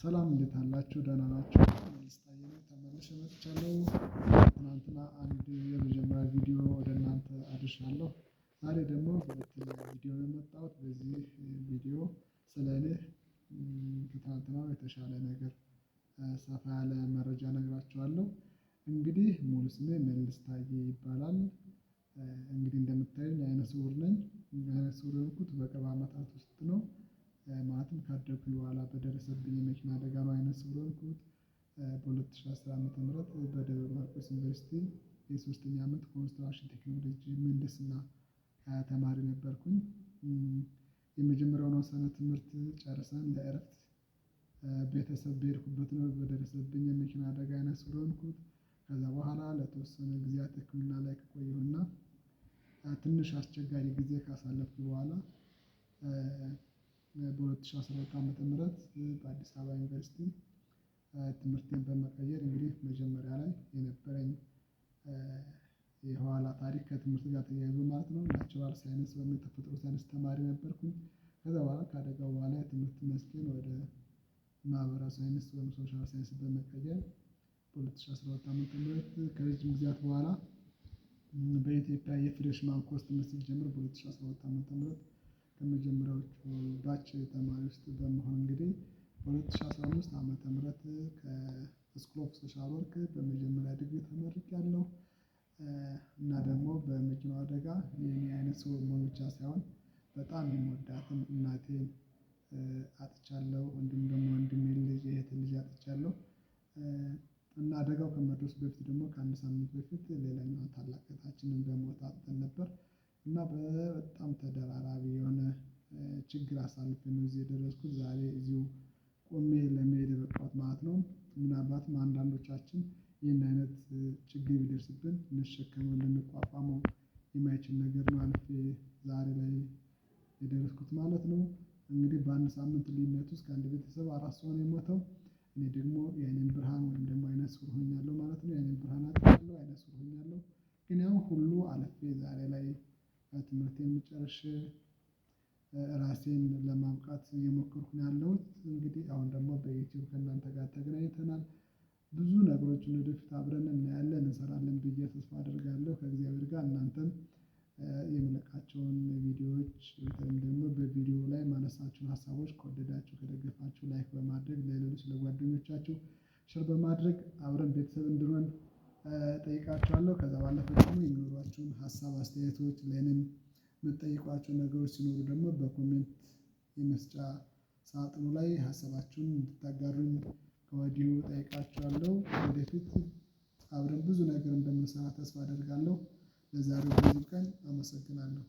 ሰላም እንዴት አላችሁ? ደህና ናችሁ? ደስታዬ ነኝ ተመልሼ መጥቻለሁ። ትናንትና አንድ የመጀመሪያ ቪዲዮ ወደ እናንተ አድርሻለሁ። ዛሬ ደግሞ በሁለተኛ ቪዲዮ ነው የመጣሁት። በዚህ ቪዲዮ ስለ እኔ ከትናንትናው የተሻለ ነገር ሰፋ ያለ መረጃ እነግራችኋለሁ። እንግዲህ ሙሉ ስሜ መልስ ታዬ ይባላል። እንግዲህ እንደምታዩኝ አይነ ስውር ነኝ። አይነ ስውር የሆንኩት በቅርብ ዓመታት ውስጥ ነው። ማለትም ካደግኩኝ በኋላ በደረሰብኝ የመኪና አደጋ ነው አይነ ስውር የሆንኩት። በ2010 ዓመተ ምህረት በደብረ ማርቆስ ዩኒቨርሲቲ የሶስተኛ ዓመት ኮንስትራክሽን ቴክኖሎጂ ምህንድስና ተማሪ ነበርኩኝ። የመጀመሪያውን ዓመት ትምህርት ጨርሰን ለእረፍት ቤተሰብ በሄድኩበት ነው በደረሰብኝ የመኪና አደጋ አይነ ስውር የሆንኩት። ከዛ በኋላ ለተወሰነ ጊዜያት ሕክምና ላይ ከቆየሁና ትንሽ አስቸጋሪ ጊዜ ካሳለፍኩ በኋላ በ2012 ዓመተ ምህረት በአዲስ አበባ ዩኒቨርሲቲ ትምህርቴን በመቀየር እንግዲህ መጀመሪያ ላይ የነበረኝ የኋላ ታሪክ ከትምህርት ጋር ተያይዞ ማለት ነው ናቹራል ሳይንስ ወይም የተፈጥሮ ሳይንስ ተማሪ ነበርኩኝ። ከዛ በኋላ ከአደጋው በኋላ የትምህርት መስኬን ወደ ማህበራዊ ሳይንስ ወይም ሶሻል ሳይንስ በመቀየር በ2012 ዓመተ ምህረት ከረጅም ጊዜያት በኋላ በኢትዮጵያ የፍሬሽማን ኮርስ ትምህርት ሲጀምር በ2012 ዓመተ ምህረት ከመጀመሪያዎቹ ባች ተማሪ ውስጥ በመሆን እንግዲህ በ2015 ዓመተ ምህረት ከስኩል ኦፍ ሶሻል ወርክ በመጀመሪያ ዲግሪ ተመርቄያለሁ። እና ደግሞ በመኪናው አደጋ የኔ አይነ ስውር መሆን ብቻ ሳይሆን በጣም የምወዳትን እናቴን አጥቻለሁ። እንዲሁም ደግሞ ወንድሜን ልጅ እህቴን ልጅ አጥቻለሁ። እና አደጋው ከመድረሱ በፊት ደግሞ ከአንድ ሳምንት በፊት ሌላኛዋ ታላቅ እህታችንን በሞት አጥተን ነበር። እና በጣም ተደራራቢ የሆነ ችግር አሳልፌ ነው እዚህ የደረስኩት። ዛሬ እዚሁ ቆሜ ለመሄድ የበቃሁት ማለት ነው። ምናልባትም አንዳንዶቻችን ይህን አይነት ችግር ቢደርስብን ልንሸከመው ልንቋቋመው የማይችል ነገር ነው አልፌ ዛሬ ላይ የደረስኩት ማለት ነው። እንግዲህ በአንድ ሳምንት ልዩነት ውስጥ ከአንድ ቤተሰብ 4 ሰው ነው የሞተው። እኔ ደግሞ የዓይኔን ብርሃን ወይም ደግሞ አይነ ስውር ሆኛለሁ ማለት ነው። የዓይኔን ብርሃን አጥቻለሁ፣ አይነ ስውር ሆኛለሁ። ግን ያን ሁሉ አልፌ ዛሬ ላይ ትምህርቴን ጨርሼ ራሴን ለማብቃት እየሞከርኩ ነው ያለሁት። እንግዲህ አሁን ደግሞ በዩቲዩብ ከእናንተ ጋር ተገናኝተናል። ብዙ ነገሮችን ወደፊት አብረን እናያለን እንሰራለን ብዬ ተስፋ አደርጋለሁ ከእግዚአብሔር ጋር። እናንተም የምለቃቸውን ቪዲዮዎች ወይም ደግሞ በቪዲዮ ላይ ማነሳቸውን ሀሳቦች ከወደዳችሁ ከደገፋችሁ ላይክ በማድረግ ለሌሎች ለጓደኞቻችሁ ሼር በማድረግ አብረን ቤተሰብ እንድንሆን እጠይቃችኋለሁ። ከዛ ባለፈ ደግሞ የሚኖሯችሁን ሀሳብ አስተያየቶች ለእኔም የምትጠይቋቸው ነገሮች ሲኖሩ ደግሞ በኮሜንት የመስጫ ሳጥኑ ላይ ሀሳባችሁን እንድታጋሩኝ ከወዲሁ እጠይቃችኋለሁ። ወደፊት አብረን ብዙ ነገር እንደምንሰራ ተስፋ አደርጋለሁ። ለዛሬው በዚህ ቀን አመሰግናለሁ።